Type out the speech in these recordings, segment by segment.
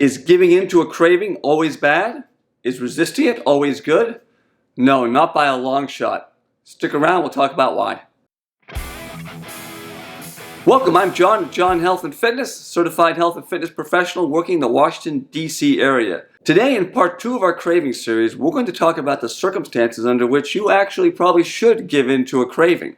Is giving in to a craving always bad? Is resisting it always good? No, not by a long shot. Stick around, we'll talk about why. Welcome, I'm John Health and Fitness, certified health and fitness professional working in the Washington, D.C. area. Today, in part 2 of our Craving Series, we're going to talk about the circumstances under which you actually probably should give in to a craving.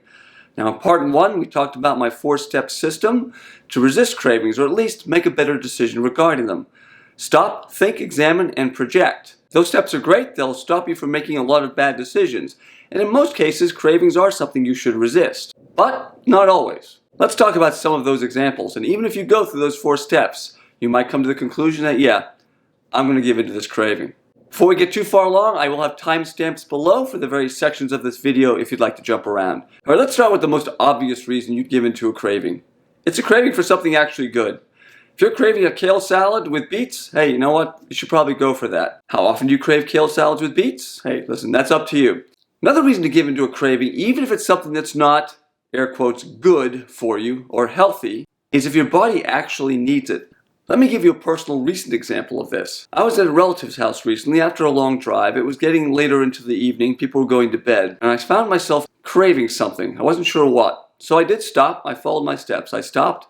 Now, in part 1, we talked about my 4-step system to resist cravings, or at least make a better decision regarding them. Stop, think, examine, and project. Those steps are great. They'll stop you from making a lot of bad decisions. And in most cases, cravings are something you should resist. But not always. Let's talk about some of those examples. And even if you go through those 4 steps, you might come to the conclusion that, yeah, I'm going to give in to this craving. Before we get too far along, I will have timestamps below for the various sections of this video if you'd like to jump around. All right, let's start with the most obvious reason you'd give in to a craving. It's a craving for something actually good. If you're craving a kale salad with beets, hey, you know what? You should probably go for that. How often do you crave kale salads with beets? Hey, listen, that's up to you. Another reason to give in to a craving, even if it's something that's not, air quotes, good for you or healthy, is if your body actually needs it. Let me give you a personal recent example of this. I was at a relative's house recently after a long drive. It was getting later into the evening, people were going to bed, and I found myself craving something. I wasn't sure what. So I did stop, I followed my steps. I stopped,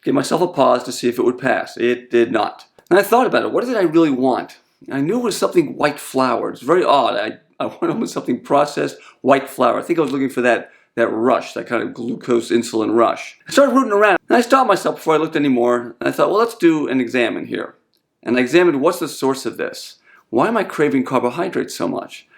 gave myself a pause to see if it would pass. It did not. And I thought about it, what did I really want? I knew it was something white flour. It's very odd. I wanted something processed white flour. I think I was looking for that rush, that kind of glucose insulin rush. I started rooting around, and I stopped myself before I looked anymore, and I thought, well, let's do an examine here. And I examined, what's the source of this? Why am I craving carbohydrates so much?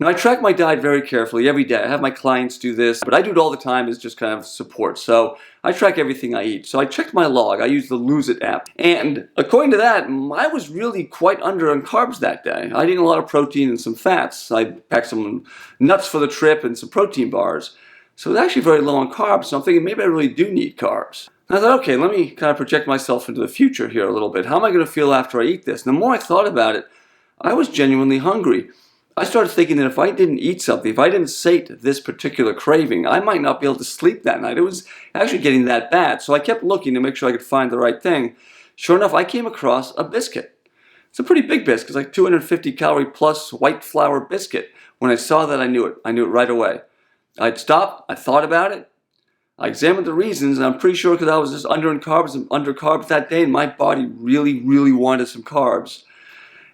Now, I track my diet very carefully every day. I have my clients do this, but I do it all the time as just kind of support. So I track everything I eat. So I checked my log. I used the Lose It app. And according to that, I was really quite under on carbs that day. I'd eaten a lot of protein and some fats. I packed some nuts for the trip and some protein bars. So it was actually very low on carbs. So I'm thinking maybe I really do need carbs. And I thought, okay, let me kind of project myself into the future here a little bit. How am I going to feel after I eat this? And the more I thought about it, I was genuinely hungry. I started thinking that if I didn't eat something, if I didn't sate this particular craving, I might not be able to sleep that night. It was actually getting that bad. So I kept looking to make sure I could find the right thing. Sure enough, I came across a biscuit. It's a pretty big biscuit. It's like 250 calorie plus white flour biscuit. When I saw that, I knew it. I knew it right away. I'd stopped. I thought about it. I examined the reasons, and I'm pretty sure because I was just under carbs that day, and my body really wanted some carbs.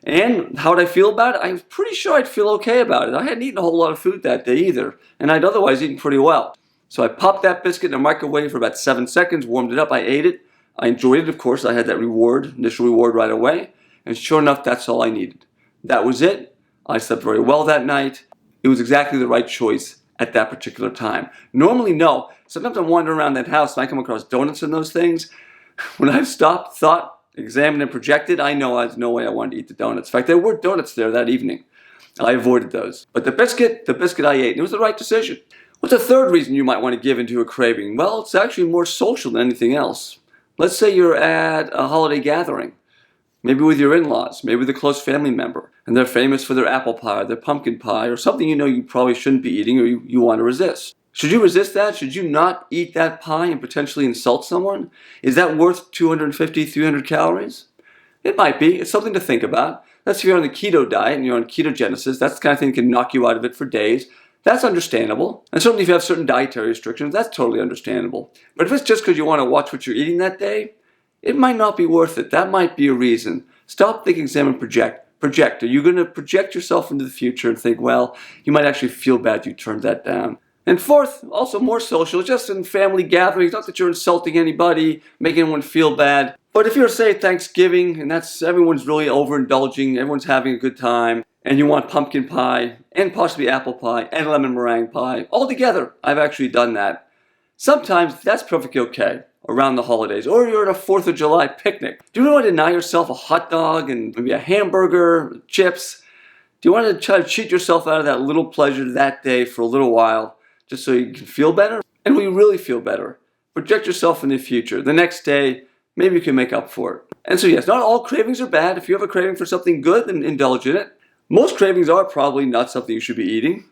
And how would I feel about it? I was pretty sure I'd feel okay about it. I hadn't eaten a whole lot of food that day either, and I'd otherwise eaten pretty well. So I popped that biscuit in the microwave for about 7 seconds, warmed it up, I ate it. I enjoyed it, of course. I had that initial reward right away, and sure enough, that's all I needed. That was it. I slept very well that night. It was exactly the right choice at that particular time. Normally, no. Sometimes I'm wandering around that house and I come across donuts and those things. When I've stopped, thought, examined, and projected, I know there's no way I wanted to eat the donuts. In fact, there were donuts there that evening. I avoided those. But the biscuit I ate, and it was the right decision. What's a third reason you might want to give into a craving? Well, it's actually more social than anything else. Let's say you're at a holiday gathering, maybe with your in-laws, maybe with a close family member, and they're famous for their apple pie, or their pumpkin pie, or something you know you probably shouldn't be eating or you want to resist. Should you resist that? Should you not eat that pie and potentially insult someone? Is that worth 250, 300 calories? It might be. It's something to think about. That's if you're on the keto diet and you're on ketogenesis. That's the kind of thing that can knock you out of it for days. That's understandable. And certainly if you have certain dietary restrictions, that's totally understandable. But if it's just because you want to watch what you're eating that day, it might not be worth it. That might be a reason. Stop, think, examine, project. Project. Are you going to project yourself into the future and think, well, you might actually feel bad you turned that down? And fourth, also more social, just in family gatherings, not that you're insulting anybody, making anyone feel bad. But if you're, say, Thanksgiving, and everyone's really overindulging, everyone's having a good time, and you want pumpkin pie, and possibly apple pie, and lemon meringue pie, all together, I've actually done that. Sometimes that's perfectly okay around the holidays, or you're at a 4th of July picnic. Do you really want to deny yourself a hot dog and maybe a hamburger, chips? Do you want to try to cheat yourself out of that little pleasure that day for a little while, just so you can feel better? And will you really feel better? Project yourself in the future. The next day, maybe you can make up for it. And so yes, not all cravings are bad. If you have a craving for something good, then indulge in it. Most cravings are probably not something you should be eating.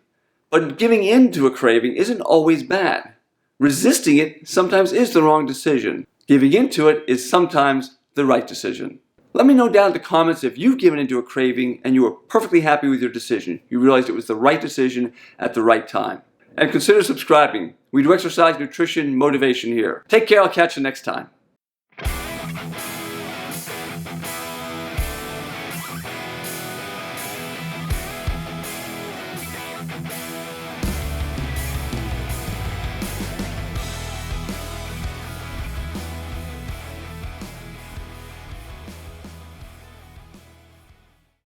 But giving in to a craving isn't always bad. Resisting it sometimes is the wrong decision. Giving in to it is sometimes the right decision. Let me know down in the comments if you've given into a craving and you were perfectly happy with your decision. You realized it was the right decision at the right time. And consider subscribing. We do exercise, nutrition, motivation here. Take care. I'll catch you next time.